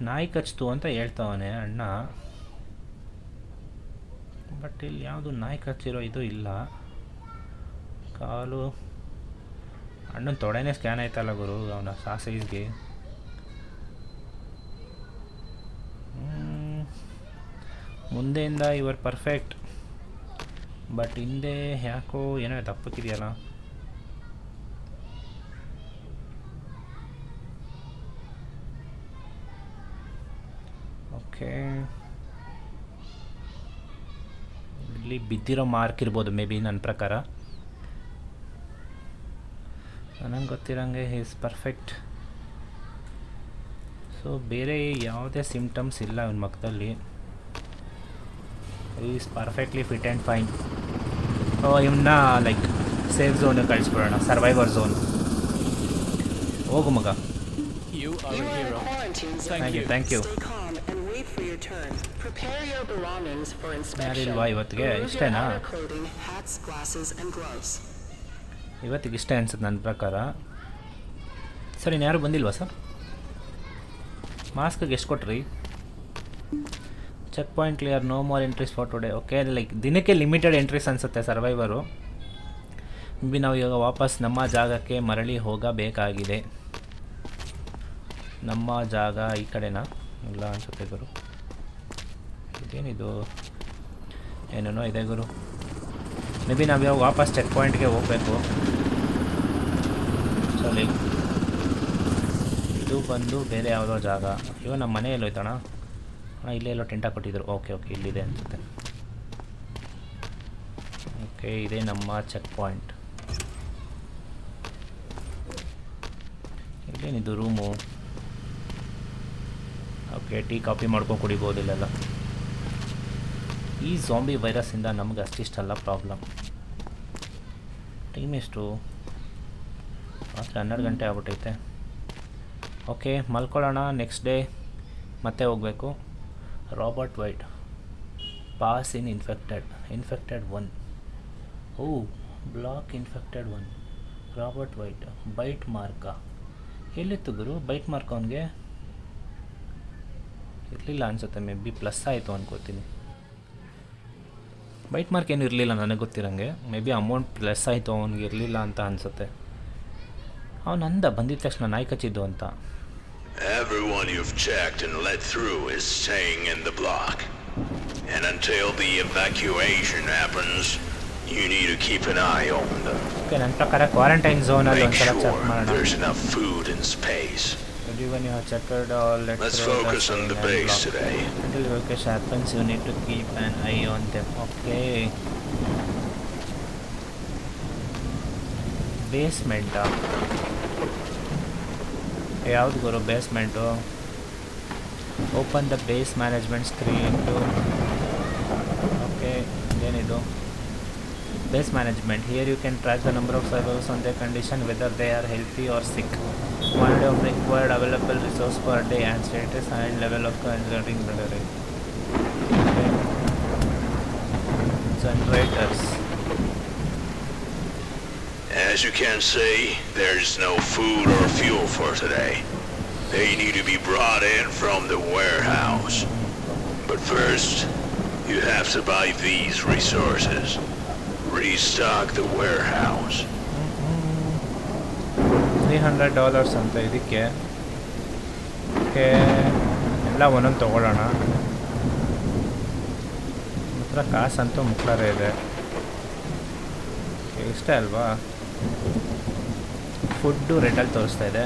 ನಾಯಿ ಕಚ್ತು ಅಂತ ಹೇಳ್ತಾವನೆ ಅಣ್ಣ, ಬಟ್ ಇಲ್ಲಿ ಯಾವುದು ನಾಯಿ ಕಚ್ಚಿರೋ ಇದು ಇಲ್ಲ. ಕಾಲು ಅಣ್ಣನ ತೊಡೆನೇ ಸ್ಕ್ಯಾನ್ ಆಯ್ತಲ್ಲ ಗುರು, ಅವನ ಸೈಜ್ಗೆ. ಮುಂದೆಯಿಂದ ಇವರ್ ಪರ್ಫೆಕ್ಟ್, ಬಟ್ ಹಿಂದೆ ಯಾಕೋ ಏನೋ ದಪ್ಪಕ್ಕಿದೆಯಲ್ಲ. ಓಕೆ, ಇಲ್ಲಿ ಬಿದ್ದಿರೋ ಮಾರ್ಕ್ ಇರ್ಬೋದು ಮೇ ಬಿ ನನ್ನ ಪ್ರಕಾರ. ನನಗೆ ಗೊತ್ತಿರೋಂಗೆ ಈಸ್ ಪರ್ಫೆಕ್ಟ್. ಸೊ ಬೇರೆ ಯಾವುದೇ ಸಿಮ್ಟಮ್ಸ್ ಇಲ್ಲ ಇವನ ಮುಖದಲ್ಲಿ. Is perfectly fit and fine. So ಇವನ್ನ ಲೈಕ್ ಸೇಫ್ ಝೋನಿಗೆ ಕಳಿಸ್ಬಿಡೋಣ, ಸರ್ವೈವರ್ ಝೋನ್. ಹೋಗು ಮಗ. You are a hero. Thank you, thank you. Stay calm and wait for your turn. Prepare your belongings for inspection. ಯಾರಿಲ್ವಾ ಇವತ್ತಿಗೆ? Remove your ಇಷ್ಟೇನಾ? outer clothing, hats, glasses, and gloves. ಇವತ್ತಿಗೆ ಇಷ್ಟೇ ಅನ್ಸುತ್ತೆ ನನ್ನ ಪ್ರಕಾರ. ಸರ್ ಇನ್ಯಾರು ಬಂದಿಲ್ವಾ ಸರ್? ಮಾಸ್ಕ್ಗೆ ಎಷ್ಟು ಕೊಟ್ರಿ? Checkpoint clear, no more entries for today. Okay, like ದಿನಕ್ಕೆ ಲಿಮಿಟೆಡ್ ಎಂಟ್ರೀಸ್ ಅನಿಸುತ್ತೆ ಸರ್ವೈವರು. ಬಿ ನಾವು ಇವಾಗ ವಾಪಸ್ ನಮ್ಮ ಜಾಗಕ್ಕೆ ಮರಳಿ ಹೋಗಬೇಕಾಗಿದೆ. ನಮ್ಮ ಜಾಗ ಈ ಕಡೆನಾ? ಇಲ್ಲ ಅನಿಸುತ್ತೆ ಗುರು. ಇದೇನಿದು? ಏನೇನೋ ಇದೆ ಗುರು. ಮೇ ಬಿ ನಾವು ಇವಾಗ ವಾಪಸ್ ಚೆಕ್ ಪಾಯಿಂಟ್ಗೆ ಹೋಗಬೇಕು. ಸರಿ, ಇದು ಬಂದು ಬೇರೆ ಯಾವುದೋ ಜಾಗ. ಇವಾಗ ನಮ್ಮ ಮನೆಯಲ್ಲಿ ಹೋಯ್ತಣ್ಣ. ಇಲ್ಲೇ ಎಲ್ಲೋ ಟೆಂಟ ಕೊಟ್ಟಿದ್ರು. ಓಕೆ ಓಕೆ, ಇಲ್ಲಿದೆ ಅನಿಸುತ್ತೆ. ಓಕೆ, ಇದೇ ನಮ್ಮ ಚೆಕ್ ಪಾಯಿಂಟ್. ಇಲ್ಲೇನಿದು ರೂಮು? ಓಕೆ, ಟೀ ಕಾಫಿ ಮಾಡ್ಕೊಂಡು ಕುಡಿಬೋದು ಇಲ್ಲೆಲ್ಲ. ಈ ಝಾಂಬಿ ವೈರಸ್ಸಿಂದ ನಮ್ಗೆ ಅಷ್ಟಿಷ್ಟಲ್ಲ ಪ್ರಾಬ್ಲಮ್. ಟೈಮ್ ಎಷ್ಟು? ರಾತ್ರಿ 12 ಗಂಟೆ ಆಗ್ಬಿಟ್ಟೈತೆ. ಓಕೆ, ಮಲ್ಕೊಳ್ಳೋಣ. ನೆಕ್ಸ್ಟ್ ಡೇ ಮತ್ತೆ ಹೋಗಬೇಕು. Robert White pass in infected 1. Oh, block infected 1. Robert White bite mark ಎಲ್ಲಿತ್ತು ಗುರು? ಬೈಟ್ ಮಾರ್ಕ್ ಅವನಿಗೆ ಇರಲಿಲ್ಲ ಅನಿಸುತ್ತೆ. ಮೇ ಬಿ ಪ್ಲಸ್ ಆಯಿತು ಅನ್ಕೋತೀನಿ. ಬೈಟ್ ಮಾರ್ಕ್ ಏನು ಇರಲಿಲ್ಲ ನನಗೆ ಗೊತ್ತಿರೋಂಗೆ. ಮೇ ಬಿ ಅಮೌಂಟ್ ಪ್ಲಸ್ ಆಯಿತು, ಅವ್ನಿಗೆ ಇರಲಿಲ್ಲ ಅಂತ ಅನಿಸುತ್ತೆ. ಅವನಂದ ಬಂದಿದ್ದ ತಕ್ಷಣ ನಾಯಿ ಕಚ್ಚಿದ್ದು ಅಂತ. Everyone you've checked and let through is staying in the block. And until the evacuation happens, you need to keep an eye on them. Okay, ನನ್ನ ಪ್ರಕಾರ ಕ್ವಾರಂಟೈನ್ ಝೋನಲ್ಲಿ Make ಒಂದ್ಸಲ ಚೆಕ್ sure ಮಾಡೋಣ. there's enough food and space. When you have checked all, Let's focus on the base today. Until evacuation happens, you need to keep an eye on them. Okay. ಬೇಸ್ಮೆಂಟಾ? ಯಾವ್ದು ಗುರು basement? Open the base management screen to. Okay, ಏನಿದು? Base management. Here you can track the number of survivors on their condition, whether they are healthy or sick. Quantity of required available resource per day and status and level of conserving battery. Generators. As you can see, there's no food or fuel for today. They need to be brought in from the warehouse. But first, you have to buy these resources. Restock the warehouse. $300 ಅಂತ ಇದಕ್ಕೆ. Okay, ಎಲ್ಲ ಒಂದೊಂದು ತೊಗೊಳ್ಳೋಣ. ಮಾತ್ರ ಕಾಸಂತೂ ಮುಕ್ಕಾರೆ ಇದೆ. ಇಷ್ಟೇ ಅಲ್ವಾ? Food ರೆಡಲ್ಲಿ ತೋರಿಸ್ತಾ ಇದೆ.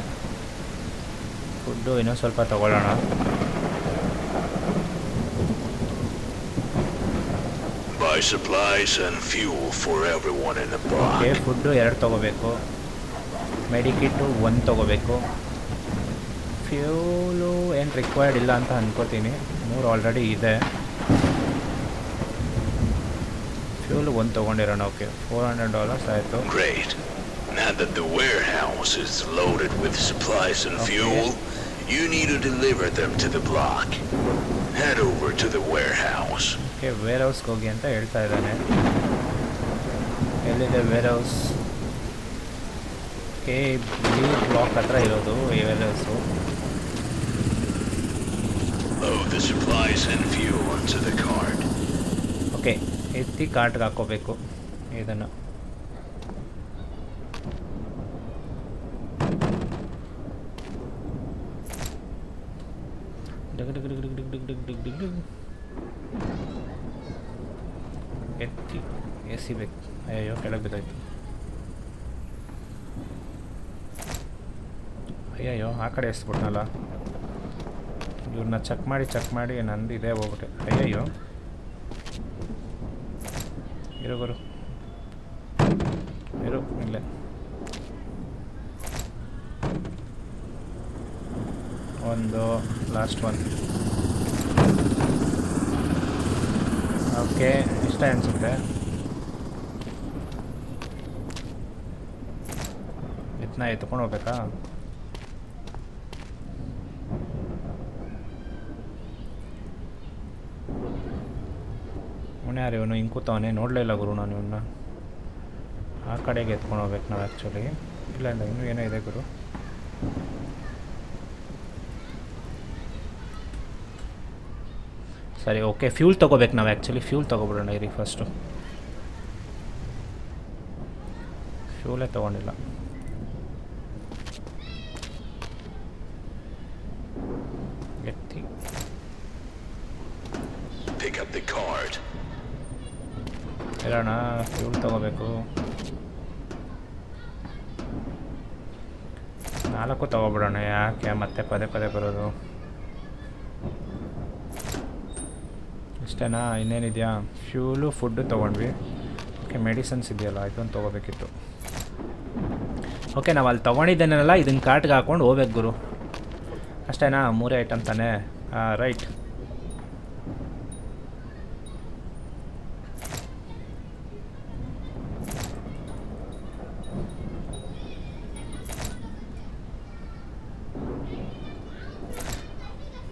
ಫುಡ್ಡು ಇನ್ನೊಂದು ಸ್ವಲ್ಪ ತೊಗೊಳ್ಳೋಣ. Buy supplies and fuel for everyone in the block. Okay, food 2 ತೊಗೋಬೇಕು. ಮೆಡಿಕಿಟ್ಟು 1 ತೊಗೋಬೇಕು. ಫ್ಯೂಲು ಏನು ರಿಕ್ವೈರ್ಡ್ ಇಲ್ಲ ಅಂತ ಅಂದ್ಕೋತೀನಿ. 3 ಆಲ್ರೆಡಿ ಇದೆ. ಫ್ಯೂಲು 1 ತೊಗೊಂಡಿರೋಣ. ಓಕೆ, $400 ಆಯಿತು. Great. Now that the warehouse is loaded with supplies and fuel, you need to deliver them to the block. Head over to the warehouse. Okay, ವೇರ್ ಹೌಸ್ಗೆ ಹೋಗಿ ಅಂತ ಹೇಳ್ತಾ ಇದ್ದಾನೆ. ಎಲ್ಲಿದೆ warehouse? Okay, blue block ಹತ್ರ ಇರೋದು ಈ warehouse. Load the supplies and fuel onto the cart. Okay, ಎತ್ತಿ ಕಾರ್ಟ್ಗೆ ಹಾಕೋಬೇಕು ಇದನ್ನು. ಎತ್ತಿ ಎಸಿಬೇಕು. ಅಯ್ಯೋ, ಕೆಳಗೆ ಬಿದ್ದಾಯ್ತು. ಅಯ್ಯಯ್ಯೋ, ಆ ಕಡೆ ಎಸ್ಬಿಟ್ನಲ್ಲ. ಇವ್ರನ್ನ ಚೆಕ್ ಮಾಡಿ ನಂದು ಇದೇ ಹೋಗ್ಬಿಟ್ಟೆ. ಅಯ್ಯಯ್ಯೋ, ಇರು ಗುರು, ಇರು ಇಲ್ಲೇ. ಒಂದು ಲಾಸ್ಟ್ ಒನ್. ಓಕೆ, ಇಷ್ಟ ಅನಿಸುತ್ತೆ. ಇದನ್ನ ಎತ್ಕೊಂಡು ಹೋಗ್ಬೇಕಾ? ಅವನು ಯಾರು ಇವನು? ಹಿಂಗೆ ಕೂತವನೇ, ನೋಡಲೇ ಇಲ್ಲ ಗುರು ನಾನು ಇವನ್ನ. ಆ ಕಡೆಗೆ ಎತ್ಕೊಂಡು ಹೋಗ್ಬೇಕು ನಾವು ಆ್ಯಕ್ಚುಲಿ. ಇಲ್ಲ ಇನ್ನೂ ಏನೋ ಇದೆ ಗುರು. ಸರಿ, ಓಕೆ, ಫ್ಯೂಲ್ ತೊಗೋಬೇಕು ನಾವು ಆ್ಯಕ್ಚುಲಿ. ಫ್ಯೂಲ್ ತೊಗೊಬಿಡೋಣ ಇರಿ ಫಸ್ಟು. ಫ್ಯೂಲೇ ತೊಗೊಂಡಿಲ್ಲ. ಎತ್ತಿ Pick up the cart. ಇರೋಣ. ಫ್ಯೂಲ್ ತೊಗೋಬೇಕು. 4 ತೊಗೊಬಿಡೋಣ. ಯಾಕೆ ಮತ್ತೆ ಪದೇ ಬರೋದು? ಇಷ್ಟೇನಾ? ಇನ್ನೇನಿದೆಯಾ? ಫ್ಯೂಲು ಫುಡ್ಡು ತೊಗೊಂಡ್ವಿ. ಓಕೆ, ಮೆಡಿಸನ್ಸ್ ಇದೆಯಲ್ಲ, ಇದೊಂದು ತೊಗೋಬೇಕಿತ್ತು. ಓಕೆ, ನಾವು ಅಲ್ಲಿ ತೊಗೊಂಡಿದ್ದೇನಲ್ಲ, ಇದನ್ನು ಕಾರ್ಟ್ಗೆ ಹಾಕ್ಕೊಂಡು ಹೋಗ್ಬೇಕು ಗುರು. ಅಷ್ಟೇನಾ? 3 ಐಟಮ್ ತಾನೇ? ರೈಟ್.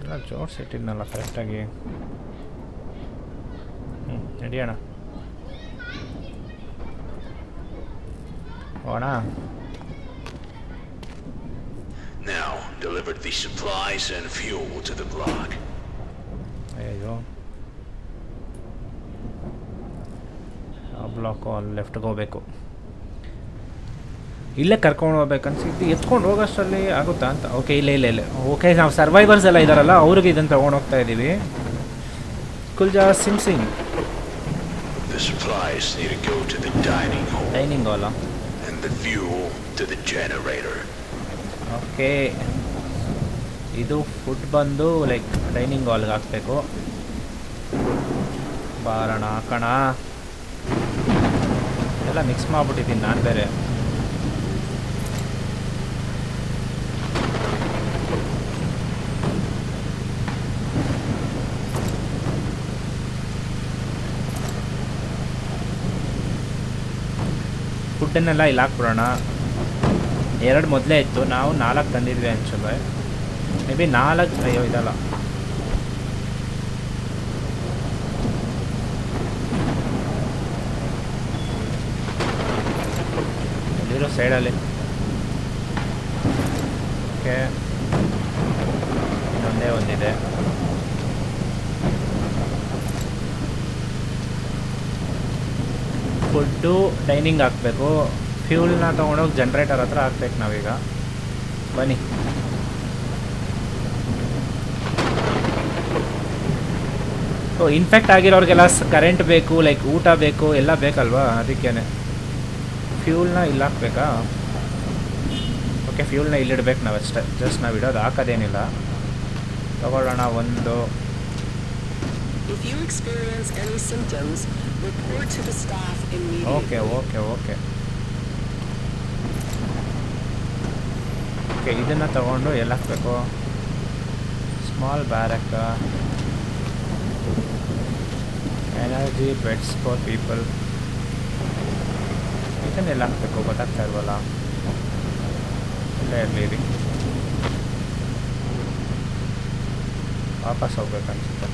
ಎಲ್ಲ ಜೋಡಿಸಿಟ್ಟಿದ್ನಲ್ಲ ಕರೆಕ್ಟಾಗಿ. ನಡಿಯೋಣ, ಹೋಗೋಣ. Now, deliver the supplies and fuel to the block. ಅಯ್ಯೋ, ಆ ಬ್ಲಾಕು ಅಲ್ಲಿ ಲೆಫ್ಟ್ಗೆ ಹೋಗ್ಬೇಕು. ಇಲ್ಲೇ ಕರ್ಕೊಂಡು ಹೋಗ್ಬೇಕನ್ಸಿದ್ದು. ಎತ್ಕೊಂಡು ಹೋಗೋಷ್ಟರಲ್ಲಿ ಆಗುತ್ತಾ ಅಂತ. ಓಕೆ, ಇಲ್ಲ. ಓಕೆ, ನಾವು ಸರ್ವೈವರ್ಸ್ ಎಲ್ಲ ಇದ್ದಾರಲ್ಲ, ಅವ್ರಿಗೆ ಇದನ್ನು ತೊಗೊಂಡು ಹೋಗ್ತಾ ಇದ್ದೀವಿ. Kulja Singh. The supplies need to go to the dining hall. Dining hall. And the fuel to the generator. Okay, ಇದು ಫುಡ್ ಬಂದು ಲೈಕ್ ಡೈನಿಂಗ್ ಹಾಲ್ಗೆ ಹಾಕಬೇಕು. ಬಾರಣ ಹಾಕೋಣ. ಎಲ್ಲ ಮಿಕ್ಸ್ ಮಾಡಿಬಿಟ್ಟಿದ್ದೀನಿ ನಾನು ಬೇರೆ. ಫುಡ್ಡನ್ನೆಲ್ಲ ಇಲ್ಲಿ ಹಾಕ್ಬಿಡೋಣ. 2 ಮೊದಲೇ ಇತ್ತು, ನಾವು 4 ತಂದಿದ್ವಿ ಅನ್ಸುತ್ತೆ. ಮೇ ಬಿ 4, ಅಯ್ಯೋ ಇದಲ್ಲ. ಎಲ್ಲಿರೋ ಸೈಡಲ್ಲಿ. ಓಕೆ, ಇನ್ನೊಂದೇ ಒಂದಿದೆ. ಫುಡ್ಡು ಡೈನಿಂಗ್ ಹಾಕಬೇಕು. ಫ್ಯೂಲ್ನ ತೊಗೊಂಡೋಗಿ ಜನ್ರೇಟರ್ ಹತ್ರ ಹಾಕ್ಬೇಕು ನಾವೀಗ. ಬನ್ನಿ. ಸೊ ಇನ್ಫೆಕ್ಟ್ ಆಗಿರೋರಿಗೆಲ್ಲ ಕರೆಂಟ್ ಬೇಕು, ಲೈಕ್ ಊಟ ಬೇಕು, ಎಲ್ಲ ಬೇಕಲ್ವಾ, ಅದಕ್ಕೇ ಫ್ಯೂಲ್ನ ಇಲ್ಲಿ ಹಾಕ್ಬೇಕಾ? ಓಕೆ, ಫ್ಯೂಲ್ನ ಇಲ್ಲಿಡ್ಬೇಕು ನಾವಷ್ಟೇ. ಜಸ್ಟ್ ನಾವು ಇಡೋದು, ಹಾಕೋದೇನಿಲ್ಲ. ತಗೊಳ್ಳೋಣ ಒಂದು. If you experience any symptoms, report to the staff immediately. Okay okay okay okay ಇದನ್ನು ತಗೊಂಡು ಎಲ್ಲಿ ಹಾಕಬೇಕು? Small ಬ್ಯಾರಕ್, energy beds for people. ಇದನ್ನೆಲ್ಲ ಹಾಕಬೇಕು ಗೊತ್ತಾಗ್ತಾ ಇಲ್ವಲ್ಲ. ಇಲ್ಲೇ ಇರಲಿ ರೀ, ವಾಪಸ್ ಹೋಗ್ಬೇಕು ಅನ್ಸುತ್ತೆ.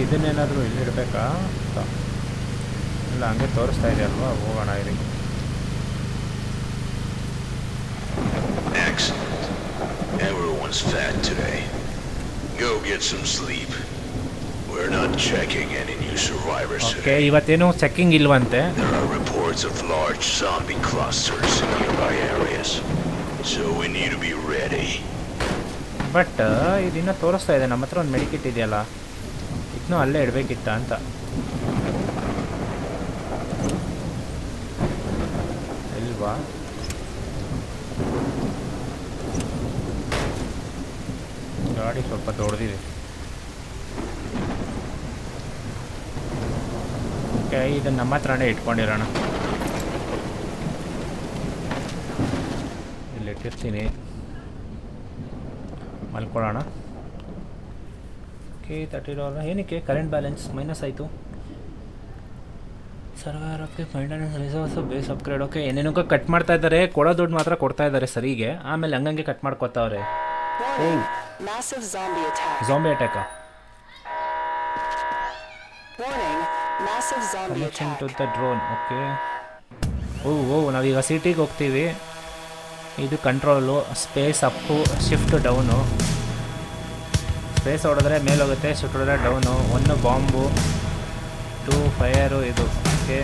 ಇದನ್ನೇನಾದರೂ ಇಲ್ಲಿಡಬೇಕಾ ಅಂತ ಇಲ್ಲ, ಹಂಗೆ ತೋರಿಸ್ತಾ ಇದೆ ಅಲ್ವಾ. ಹೋಗೋಣ ಇರಿ. Excellent. Everyone's fat today. Go get some sleep. We're not checking any new survivors okay, today. ಇವತ್ತೇನು ಚೆಕ್ಕಿಂಗ್ ಇಲ್ವಂತೆ. There are reports of large zombie clusters in nearby areas, so we need to be ready. But ಇದಿನ್ನೂ ತೋರಿಸ್ತಾ ಇದೆ. ನಮ್ಮ ಹತ್ರ ಒಂದು medikit ಇದೆಯಲ್ಲ, ಇದನ್ನೂ ಅಲ್ಲೇ ಇಡಬೇಕಿತ್ತ ಅಂತ. ಇಲ್ವಾ? ಗಾಡಿ ಸ್ವಲ್ಪ ದೊಡ್ಡದಿದೆ. ಓಕೆ, ಇದನ್ನು ನಮ್ಮ ಹತ್ರನೇ ಇಟ್ಕೊಂಡಿರೋಣ. ಇಲ್ಲಿ ಇಟ್ಟಿರ್ತೀನಿ, ಮಲ್ಕೊಳ್ಳೋಣ. ಓಕೆ, 30 ಏನಕ್ಕೆ ಕರೆಂಟ್ ಬ್ಯಾಲೆನ್ಸ್ ಮೈನಸ್ ಆಯಿತು? Server update, maintenance, resource, base upgrade. Okay, ಏನೇನೋ ಕಟ್ ಮಾಡ್ತಾ ಇದ್ದಾರೆ. ಕೊಡೋ ದುಡ್ಡು ಮಾತ್ರ ಕೊಡ್ತಾ ಇದ್ದಾರೆ ಸರಿಗೆ, ಆಮೇಲೆ ಹಂಗಂಗೆ ಕಟ್ ಮಾಡ್ಕೊತಾವ್ರೆ. Warning, massive zombie attack. Zombie attack. Warning, massive zombie connection to attack. The drone. Okay, ನಾವೀಗ ಸಿಟಿಗೆ ಹೋಗ್ತೀವಿ. ಇದು control, space up, shift down. Space ಹೊಡೆದ್ರೆ ಮೇಲೆ ಹೋಗುತ್ತೆ, ಶಿಫ್ಟ್ ಹೊಡೆದ್ರೆ ಡೌನು. 1 bomb, 2 fire. ಇದು ಓಕೆ,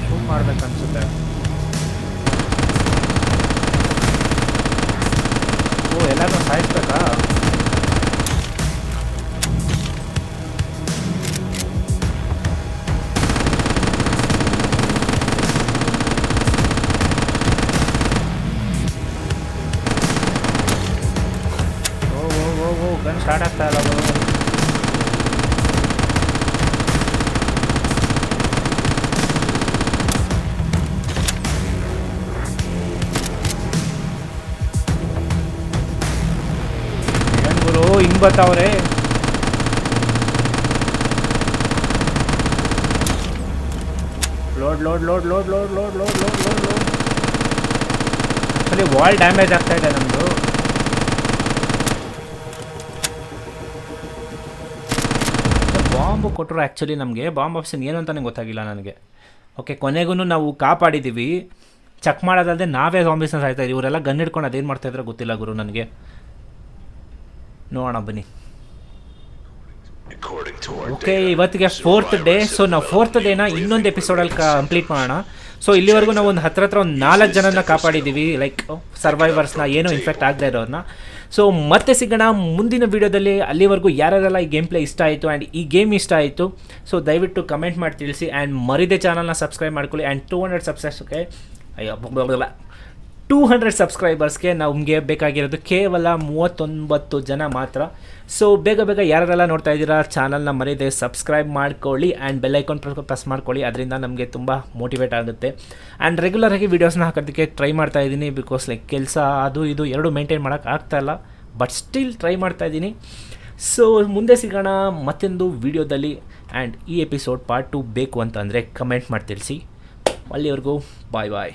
ಶೂಟ್ ಮಾಡ್ಬೇಕನ್ಸುತ್ತೆ. ಓ, ಎಲ್ಲರೂ ಸಾಯಿಸ್ಬೇಕಾ? ಗನ್ ಸ್ಟಾರ್ಟ್ ಆಗ್ತಾ ಇಲ್ಲ. ಏನ್ ಗುರು ಹಿಂಗ್ ಬರ್ತಾವ್ರೆ? Load load load load load load load load load load. Actually wall damage ಆಗ್ತಾ ಇದೆ ನಮ್ಮದು. ಬಾಂಬು ಕೊಟ್ಟರು. ಆ್ಯಕ್ಚುಲಿ ನಮಗೆ ಬಾಂಬ್ ಆಪ್ಷನ್ ಏನು ಅಂತಲೇ ಗೊತ್ತಾಗಿಲ್ಲ ನನಗೆ. ಓಕೆ, ಕೊನೆಗೂ ನಾವು ಕಾಪಾಡಿದ್ದೀವಿ. ಚೆಕ್ ಮಾಡೋದಲ್ಲದೆ ನಾವೇ ಜಾಂಬೀಸ್ನ ಸಾಯ್ತಾ ಇದ್ದೀವಿ. ಇವರೆಲ್ಲ ಗನ್ ಹಿಡ್ಕೊಂಡು ಅದೇನು ಮಾಡ್ತಾಯಿದ್ರೆ ಗೊತ್ತಿಲ್ಲ ಗುರು ನನಗೆ. ನೋಡೋಣ ಬನ್ನಿ. ಓಕೆ, ಇವತ್ತಿಗೆ 4th ಡೇ. ಸೊ ನಾವು 4th ಡೇನ ಇನ್ನೊಂದು ಎಪಿಸೋಡಲ್ಲಿ ಕಂಪ್ಲೀಟ್ ಮಾಡೋಣ. ಸೊ ಇಲ್ಲಿವರೆಗೂ ನಾವು ಒಂದು ಹತ್ರ ಒಂದು 4 ಜನನ ಕಾಪಾಡಿದ್ದೀವಿ, ಲೈಕ್ ಸರ್ವೈವರ್ಸ್ನ, ಏನೂ ಇನ್ಫೆಕ್ಟ್ ಆಗದೆ ಇರೋರನ್ನ. ಸೊ ಮತ್ತೆ ಸಿಗೋಣ ಮುಂದಿನ ವೀಡಿಯೋದಲ್ಲಿ. ಅಲ್ಲಿವರೆಗೂ ಯಾರ್ಯಾರೆಲ್ಲ ಈ ಗೇಮ್ ಪ್ಲೇ ಇಷ್ಟ ಆಯಿತು ಆ್ಯಂಡ್ ಈ ಗೇಮ್ ಇಷ್ಟ ಆಯಿತು, ಸೊ ದಯವಿಟ್ಟು ಕಮೆಂಟ್ ಮಾಡಿ ತಿಳಿಸಿ. ಆ್ಯಂಡ್ ಮರಿದೆ ಚಾನಲ್ನ ಸಬ್ಸ್ಕ್ರೈಬ್ ಮಾಡ್ಕೊಳ್ಳಿ. ಆ್ಯಂಡ್ 200 ಸಬ್ಸ್ಕ್ರೈಬ್ಗೆ 200 ಸಬ್ಸ್ಕ್ರೈಬರ್ಸ್ಗೆ ನಮಗೆ ಬೇಕಾಗಿರೋದು ಕೇವಲ 39 ಜನ ಮಾತ್ರ. ಸೊ ಬೇಗ ಯಾರೆಲ್ಲ ನೋಡ್ತಾ ಇದ್ದೀರಾ ಚಾನಲ್ನ ಮರೀದೆ ಸಬ್ಸ್ಕ್ರೈಬ್ ಮಾಡ್ಕೊಳ್ಳಿ ಆ್ಯಂಡ್ ಬೆಲ್ ಐಕಾನ್ ಪ್ರೆಸ್ ಮಾಡ್ಕೊಳ್ಳಿ. ಅದರಿಂದ ನಮಗೆ ತುಂಬ ಮೋಟಿವೇಟ್ ಆಗುತ್ತೆ. ಆ್ಯಂಡ್ ರೆಗ್ಯುಲರಾಗಿ ವೀಡಿಯೋಸ್ನ ಹಾಕೋದಕ್ಕೆ ಟ್ರೈ ಮಾಡ್ತಾ ಇದ್ದೀನಿ. ಬಿಕಾಸ್ ಲೈಕ್ ಕೆಲಸ ಅದು ಇದು ಎರಡು ಮೇಂಟೈನ್ ಮಾಡೋಕ್ಕೆ ಆಗ್ತಾಯಿಲ್ಲ, ಬಟ್ ಸ್ಟಿಲ್ ಟ್ರೈ ಮಾಡ್ತಾ ಇದ್ದೀನಿ. ಸೊ ಮುಂದೆ ಸಿಗೋಣ ಮತ್ತೊಂದು ವೀಡಿಯೋದಲ್ಲಿ. ಆ್ಯಂಡ್ ಈ ಎಪಿಸೋಡ್ ಪಾರ್ಟ್ 2 ಬೇಕು ಅಂತಂದರೆ ಕಮೆಂಟ್ ಮಾಡಿ ತಿಳಿಸಿ. ಅಲ್ಲಿವರೆಗೂ ಬಾಯ್.